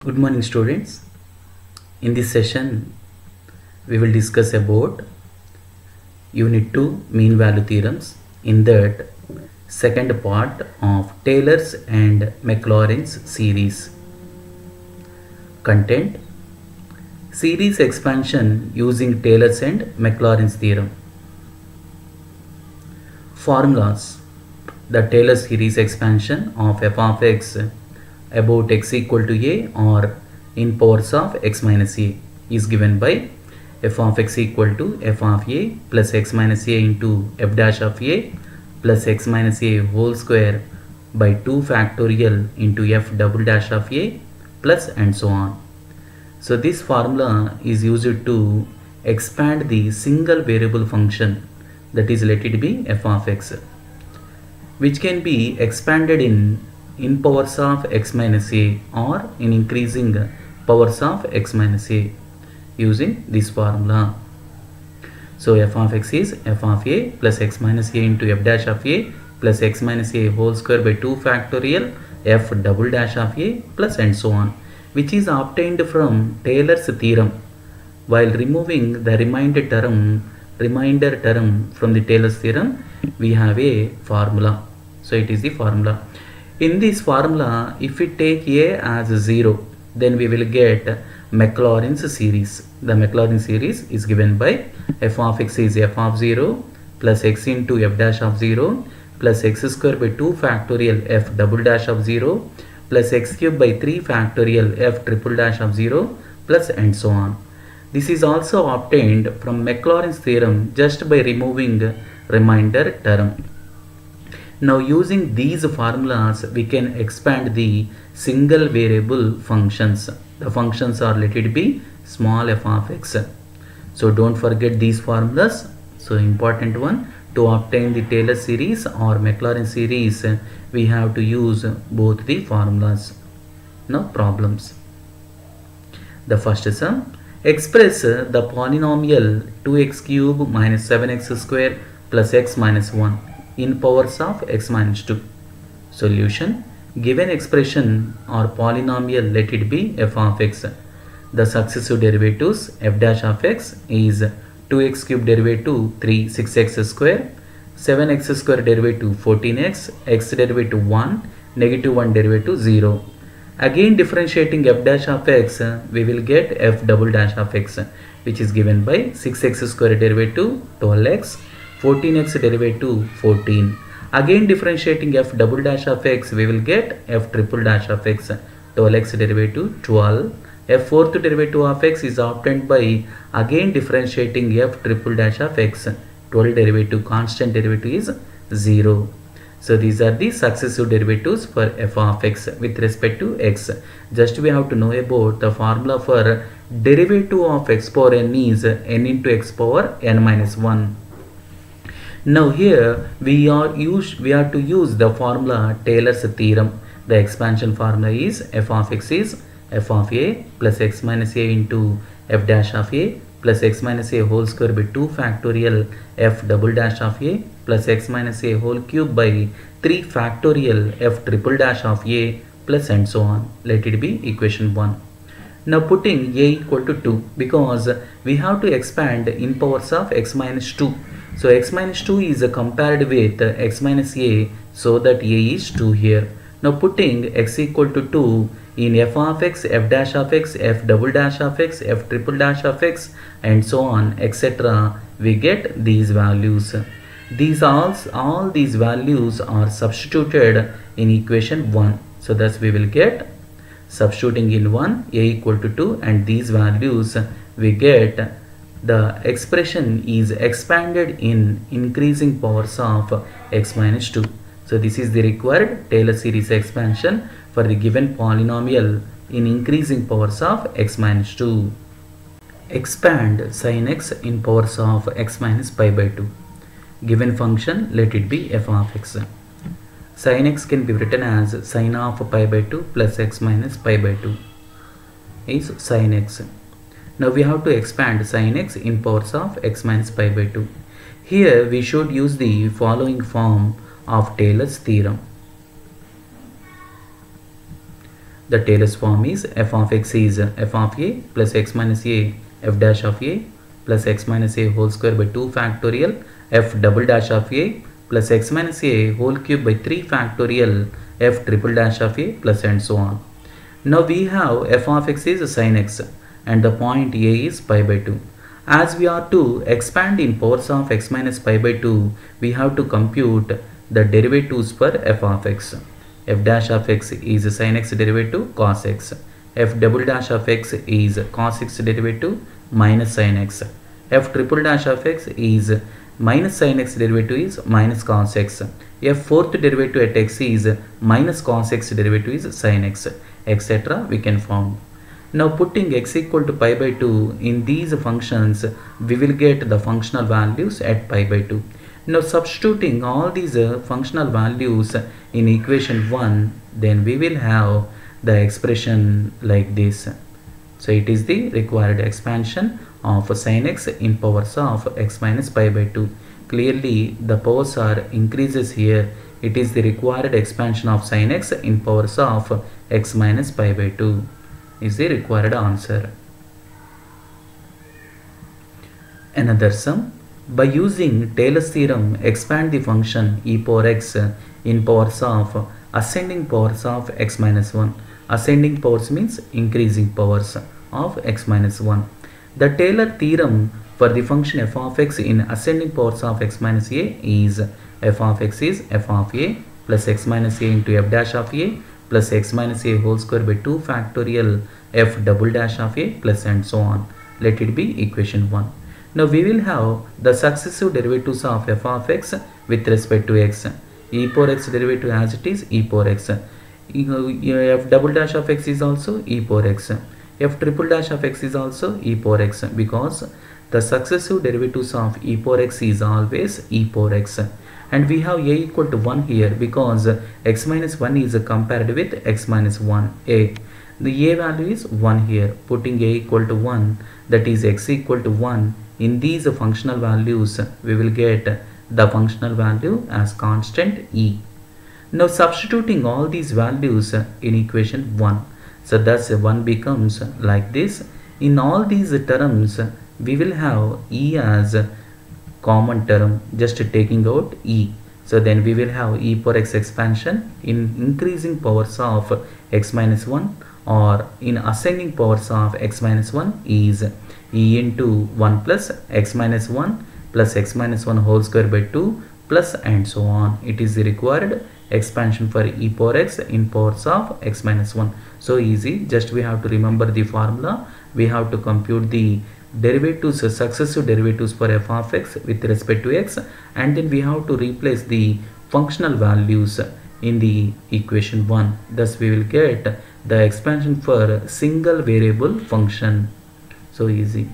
Good morning, students. In this session we will discuss about unit 2 mean value theorems. In that, second part of Taylor's and Maclaurin's series. Content: series expansion using Taylor's and Maclaurin's theorem. Formulas: the Taylor series expansion of f of x about x equal to a or in powers of x minus a is given by f of x equal to f of a plus x minus a into f dash of a plus x minus a whole square by 2 factorial into f double dash of a plus and so on. So this formula is used to expand the single variable function, that is, let it be f of x, which can be expanded in powers of x minus a or in increasing powers of x minus a using this formula. So f of x is f of a plus x minus a into f dash of a plus x minus a whole square by 2 factorial f double dash of a plus and so on, which is obtained from Taylor's theorem. While removing the remainder term from the Taylor's theorem, we have a formula. So it is the formula. In this formula, if we take a as 0, then we will get Maclaurin's series. The Maclaurin series is given by f of x is f of 0 plus x into f dash of 0 plus x square by 2 factorial f double dash of 0 plus x cube by 3 factorial f triple dash of 0 plus and so on. This is also obtained from Maclaurin's theorem just by removing remainder term. Now using these formulas, we can expand the single variable functions. The functions are, let it be, small f of x. So don't forget these formulas. So important one, to obtain the Taylor series or Maclaurin series, we have to use both the formulas. Now problems. The first sum: express the polynomial 2x cube minus 7x square plus x minus 1 in powers of x minus 2. Solution: given expression or polynomial, let it be f of x. The successive derivatives f dash of x is 2x cube derivative 3 6x square, 7x square derivative 14x, x derivative 1, negative 1 derivative 0. Again differentiating f dash of x, we will get f double dash of x, which is given by 6x square derivative 12x, 14x derivative 14. Again differentiating f double dash of x, we will get f triple dash of x, 12x derivative 12. F fourth derivative of x is obtained by again differentiating f triple dash of x. 12 derivative, constant derivative is 0. So these are the successive derivatives for f of x with respect to x. Just we have to know about the formula for derivative of x power n is n into x power n minus 1. Now here we are to use the formula Taylor's theorem. The expansion formula is f of x is f of a plus x minus a into f dash of a plus x minus a whole square by 2 factorial f double dash of a plus x minus a whole cube by 3 factorial f triple dash of a plus and so on. Let it be equation 1. Now putting a equal to 2, because we have to expand in powers of x minus 2. So x minus 2 is compared with x minus a, so that a is 2 here. Now putting x equal to 2 in f of x, f dash of x, f double dash of x, f triple dash of x and so on, etc., we get these values. All these values are substituted in equation 1. So thus we will get, substituting in 1, a equal to 2, and these values we get the expression is expanded in increasing powers of x minus 2. So this is the required Taylor series expansion for the given polynomial in increasing powers of x minus 2. Expand sin x in powers of x minus pi by 2. Given function, let it be f of x. Sin x can be written as sin of pi by 2 plus x minus pi by 2 is sin x. Now we have to expand sin x in powers of x minus pi by 2. Here we should use the following form of Taylor's theorem. The Taylor's form is f of x is f of a plus x minus a f dash of a plus x minus a whole square by 2 factorial f double dash of a plus x minus a whole cube by 3 factorial f triple dash of a plus and so on. Now we have f of x is sin x and the point a is pi by 2. As we are to expand in powers of x minus pi by 2, we have to compute the derivatives for f of x. F dash of x is sin x derivative cos x. F double dash of x is cos x derivative minus sin x. F triple dash of x is minus sin x derivative is minus cos x. F fourth derivative at x is minus cos x derivative is sin x, etc. we can found. Now putting x equal to pi by 2 in these functions, we will get the functional values at pi by 2. Now substituting all these functional values in equation 1, then we will have the expression like this. So it is the required expansion of sin x in powers of x minus pi by 2. Clearly the powers are increases here. It is the required expansion of sin x in powers of x minus pi by 2 is the required answer. Another sum. By using Taylor's theorem, expand the function e power x in powers of ascending powers of x minus 1. Ascending powers means increasing powers of x minus 1. The Taylor theorem for the function f of x in ascending powers of x minus a is f of x is f of a plus x minus a into f dash of a plus x minus a whole square by 2 factorial f double dash of a plus and so on. Let it be equation 1. Now we will have the successive derivatives of f of x with respect to x. E power x derivative as it is e power x. F double dash of x is also e power x. F triple dash of x is also e power x, because the successive derivatives of e power x is always e power x. And we have a equal to 1 here because x minus 1 is compared with x minus 1 a. The a value is 1 here. Putting a equal to 1, that is x equal to 1. In these functional values, we will get the functional value as constant e. Now substituting all these values in equation 1. So thus 1 becomes like this. In all these terms, we will have e as common term, just taking out e. So then we will have e power x expansion in increasing powers of x minus 1, or in ascending powers of x minus 1 is e into 1 plus x minus 1 plus x minus 1 whole square by 2 plus and so on. It is the required expansion for e power x in powers of x minus 1. So easy, just we have to remember the formula. We have to compute the derivatives, successive derivatives for f of x with respect to x, and then we have to replace the functional values in the equation 1. Thus we will get the expansion for single variable function. So easy.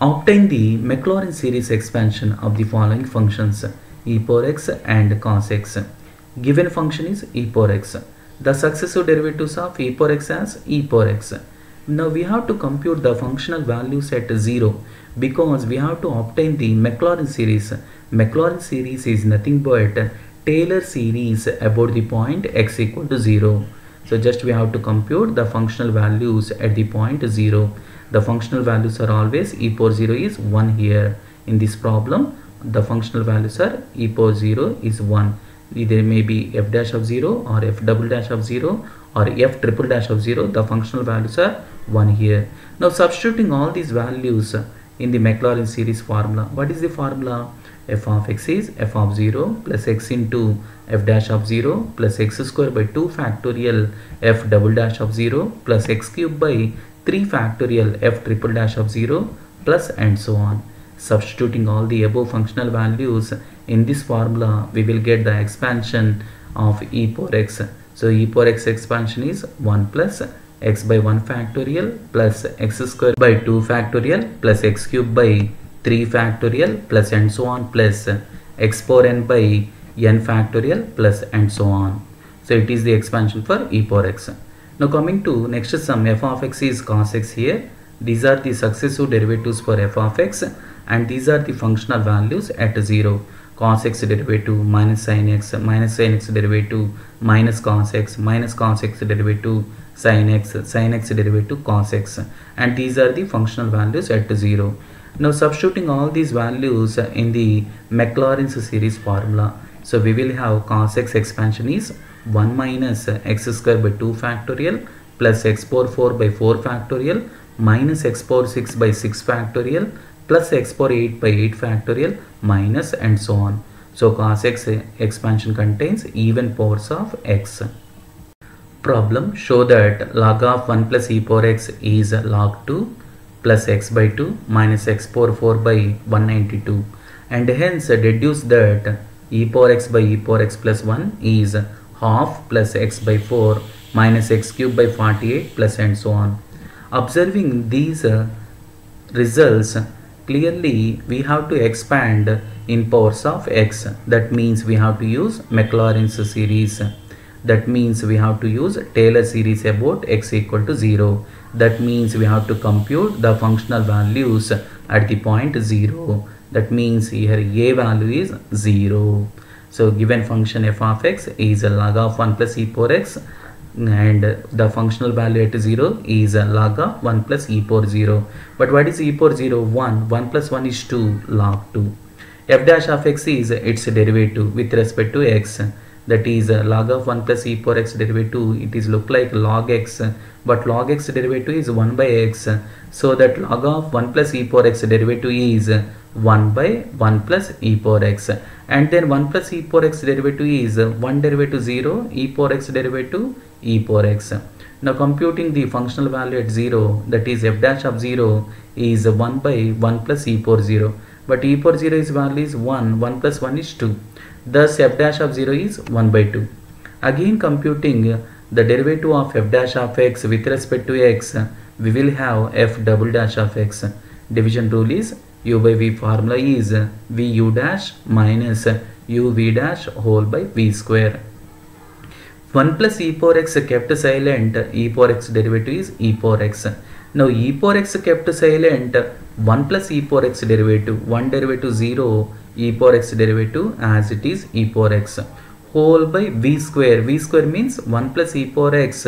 Obtain the Maclaurin series expansion of the following functions e power x and cos x. Given function is e power x. The successive derivatives of e power x as e power x. Now we have to compute the functional values at 0 because we have to obtain the Maclaurin series. Maclaurin series is nothing but Taylor series about the point x equal to 0. So just we have to compute the functional values at the point 0. The functional values are always e power 0 is 1 here. In this problem, the functional values are e power 0 is 1. Either may be f dash of 0 or f double dash of 0 or f triple dash of 0. The functional values are 1 here. Now substituting all these values in the Maclaurin series formula. What is the formula? F of x is f of 0 plus x into f dash of 0 plus x square by 2 factorial f double dash of 0 plus x cube by 3 factorial f triple dash of 0 plus and so on. Substituting all the above functional values in this formula, we will get the expansion of e power x. So e power x expansion is 1 plus x by 1 factorial plus x square by 2 factorial plus x cube by 3 factorial plus and so on plus x power n by n factorial plus and so on. So it is the expansion for e power x. Now coming to next sum, f of x is cos x here. These are the successive derivatives for f of x and these are the functional values at 0. cos x derivative minus sin x derivative minus cos x derivative sin x derivative cos x, and these are the functional values at 0. Now substituting all these values in the Maclaurin's series formula, so we will have cos x expansion is 1 minus x square by 2 factorial plus x power 4 by 4 factorial minus x power 6 by 6 factorial plus x power 8 by 8 factorial minus and so on. So cos x expansion contains even powers of x. Problem: show that log of 1 plus e power x is log 2 plus x by 2 minus x power 4 by 192, and hence deduce that e power x by e power x plus 1 is half plus x by 4 minus x cube by 48 plus and so on. Observing these results, clearly we have to expand in powers of x. That means we have to use Maclaurin's series. That means we have to use Taylor series about x equal to 0. That means we have to compute the functional values at the point 0. That means here a value is 0. So given function f of x is a log of 1 plus e power x, and the functional value at 0 is a log of 1 plus e power 0. But what is e power 0? 1 plus 1 is 2, log 2. F dash of x is its derivative with respect to x, that is log of 1 plus e power x derivative. It is look like log x, but log x derivative is 1 by x, so that log of 1 plus e power x derivative is 1 by 1 plus e power x, and then 1 plus e power x derivative is 1 derivative 0, e power x derivative e power x. Now computing the functional value at 0, that is f dash of 0 is 1 by 1 plus e power 0, but e power 0 is value is 1 plus 1 is 2, thus f dash of 0 is 1 by 2. Again computing the derivative of f dash of x with respect to x, we will have f double dash of x. Division rule is u by v formula is v u dash minus u v dash whole by v square. 1 plus e power x kept silent, e power x derivative is e power x. Now e power x kept silent, 1 plus e power x derivative, 1 derivative 0, e power x derivative as it is e power x whole by v square. V square means 1 plus e power x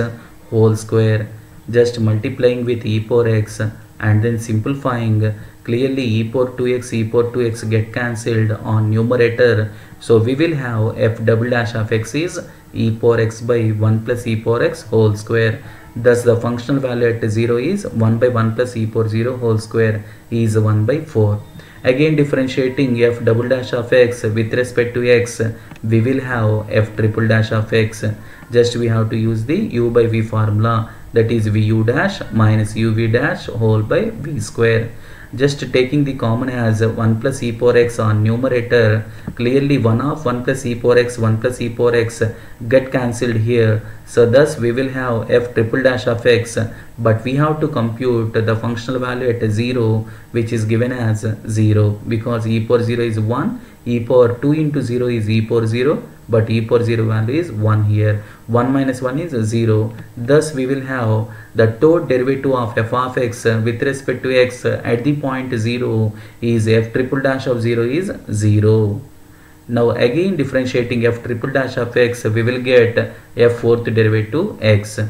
whole square. Just multiplying with e power x and then simplifying, clearly e power 2x get cancelled on numerator. So we will have f double dash of x is e power x by 1 plus e power x whole square. Thus the functional value at 0 is 1 by 1 plus e power 0 whole square is 1 by 4. Again differentiating f double dash of x with respect to x, we will have f triple dash of x. Just we have to use the u by v formula, that is v u dash minus u v dash whole by v square. Just taking the common as 1 plus e power x on numerator, clearly 1 of 1 plus e power x, 1 plus e power x get cancelled here. So thus we will have f triple dash of x, but we have to compute the functional value at 0, which is given as 0, because e power 0 is 1, e power 2 into 0 is e power 0, but e power 0 value is 1 here. 1 minus 1 is 0. Thus we will have the total derivative of f of x with respect to x at the point 0 is f triple dash of 0 is 0. Now again differentiating f triple dash of x, we will get f fourth derivative x.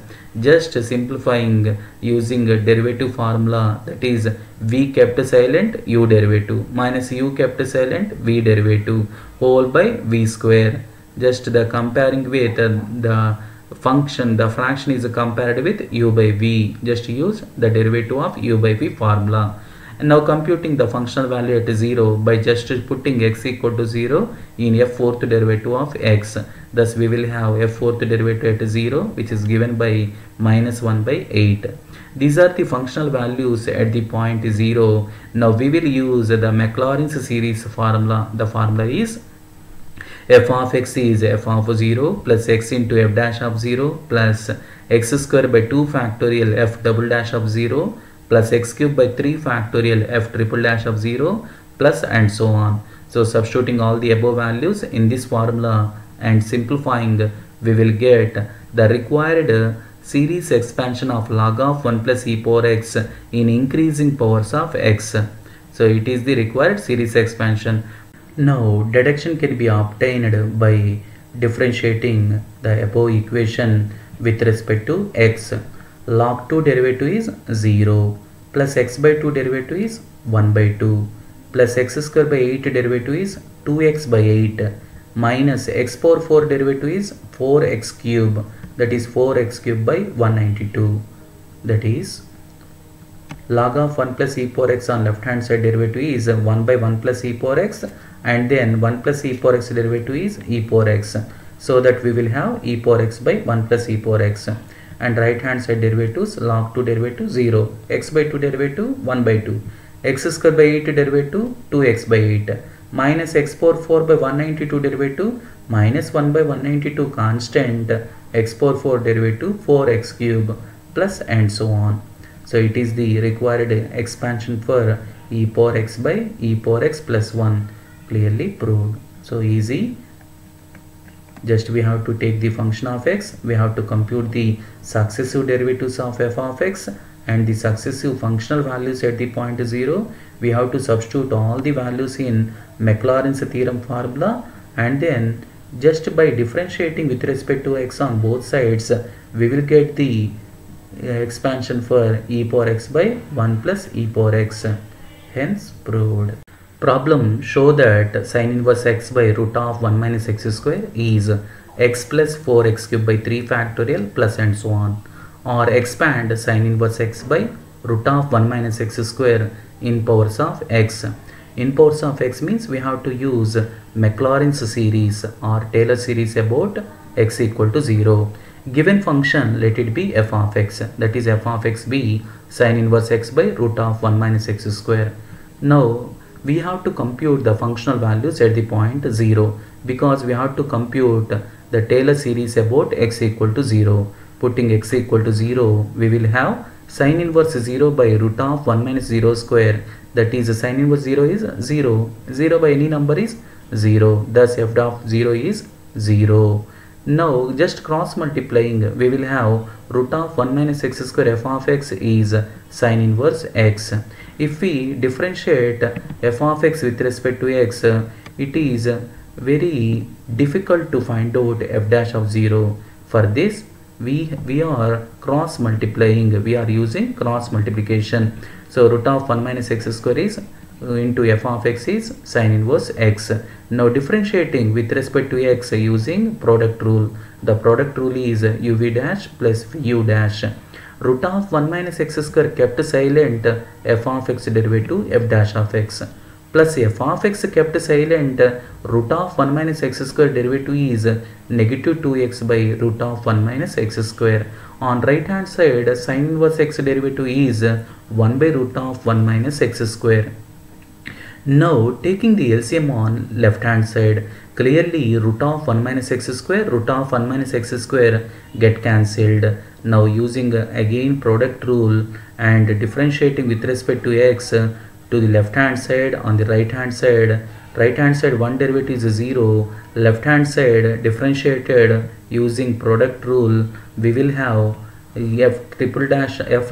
Just simplifying using a derivative formula, that is v kept silent u derivative minus u kept silent v derivative whole by v square. Just the comparing with the function, the fraction is compared with u by v. Just use the derivative of u by v formula. And now computing the functional value at 0 by just putting x equal to 0 in f fourth derivative of x. Thus we will have f fourth derivative at 0, which is given by minus 1 by 8. These are the functional values at the point 0. Now we will use the Maclaurin's series formula. The formula is f of x is f of 0 plus x into f dash of 0 plus x square by 2 factorial f double dash of 0 plus x cube by 3 factorial f triple dash of 0 plus and so on. So substituting all the above values in this formula and simplifying, we will get the required series expansion of log of 1 plus e power x in increasing powers of x. So it is the required series expansion. Now deduction can be obtained by differentiating the above equation with respect to x. Log 2 derivative is 0 plus x by 2 derivative is 1 by 2 plus x square by 8 derivative is 2x by 8 minus x power 4 derivative is 4x cube, that is 4x cube by 192, that is log of 1 plus e power x on left hand side derivative is 1 by 1 plus e power x, and then 1 plus e power x derivative is e power x, so that we will have e power x by 1 plus e power x, and right hand side derivatives log 2 derivative 0, x by 2 derivative 1 by 2, x square by 8 derivative 2x by 8 minus x power 4 by 192 derivative minus 1 by 192 constant, x power 4 derivative 4x cube plus and so on. So it is the required expansion for e power x by e power x plus 1, clearly proved. So easy. Just we have to take the function of x, we have to compute the successive derivatives of f of x and the successive functional values at the point 0. We have to substitute all the values in Maclaurin's theorem formula, and then just by differentiating with respect to x on both sides, we will get the expansion for e power x by 1 plus e power x, hence proved. Problem show that sin inverse x by root of 1 minus x square is x plus 4x cube by 3 factorial plus and so on, or expand sin inverse x by root of 1 minus x square in powers of x. In powers of x means we have to use Maclaurin's series or Taylor series about x equal to 0. Given function, let it be f of x, that is f of x be sin inverse x by root of 1 minus x square. Now we have to compute the functional values at the point 0, because we have to compute the Taylor series about x equal to 0. Putting x equal to 0, we will have sin inverse 0 by root of 1 minus 0 square, that is sin inverse 0 is 0, 0 by any number is 0, thus f of 0 is 0. Now just cross multiplying, we will have root of 1 minus x square f of x is sin inverse x. If we differentiate f of x with respect to x, it is very difficult to find out f dash of 0. For this we are cross multiplying, we are using cross multiplication. So root of 1 minus x square is into f of x is sin inverse x. Now differentiating with respect to x using product rule. The product rule is uv dash plus vu dash. Root of 1 minus x square kept silent, f of x derivative f dash of x, plus f of x kept silent, root of 1 minus x square derivative is negative 2x by root of 1 minus x square. On right hand side, sin inverse x derivative is 1 by root of 1 minus x square. Now taking the LCM on left hand side, clearly root of 1 minus x square, root of 1 minus x square get cancelled. Now using again product rule and differentiating with respect to x to the left hand side, on the right hand side one derivative is 0, left hand side differentiated using product rule, we will have f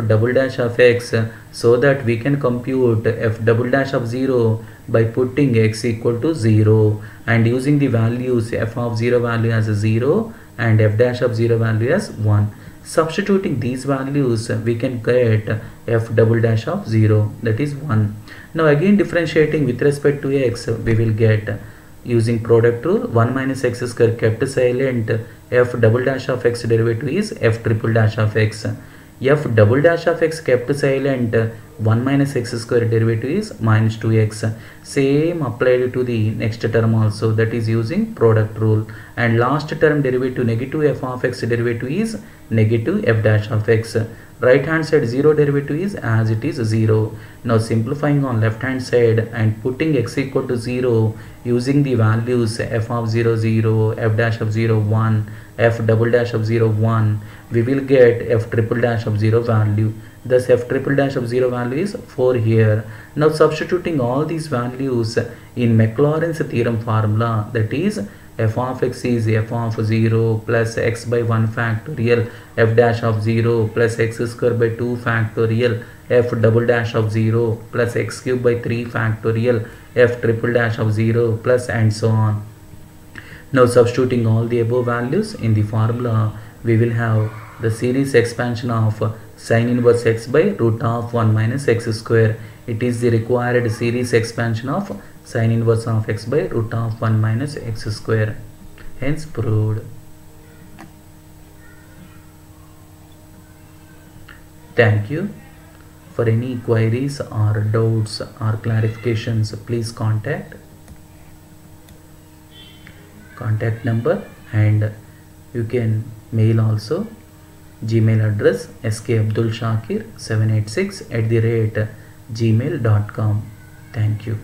double dash of x, so that we can compute f double dash of 0 by putting x equal to 0 and using the values f of 0 value as 0 and f dash of 0 value as 1. Substituting these values, we can get f double dash of 0, that is 1. Now again differentiating with respect to x, we will get using product rule 1 minus x square kept silent, f double dash of x derivative is f triple dash of x. F double dash of x kept silent, 1 minus x square derivative is minus 2x. Same applied to the next term also, that is using product rule. And last term derivative negative f of x derivative is negative f dash of x. Right hand side 0 derivative is as it is 0. Now simplifying on left hand side and putting x equal to 0 using the values f of 0 0, f dash of 0 1, f double dash of 0 1, we will get f triple dash of 0 value. Thus f triple dash of 0 value is 4 here. Now substituting all these values in Maclaurin's theorem formula, that is f of x is f of 0 plus x by 1 factorial, f dash of 0 plus x square by 2 factorial, f double dash of 0 plus x cube by 3 factorial, f triple dash of 0 plus and so on. Now substituting all the above values in the formula, we will have the series expansion of sin inverse x by root of 1 minus x square. It is the required series expansion of sin inverse of x by root of 1 minus x square. Hence proved. Thank you. For any queries or doubts or clarifications, please contact number, and you can mail also. Gmail address skabdulshakir786@gmail.com. Thank you.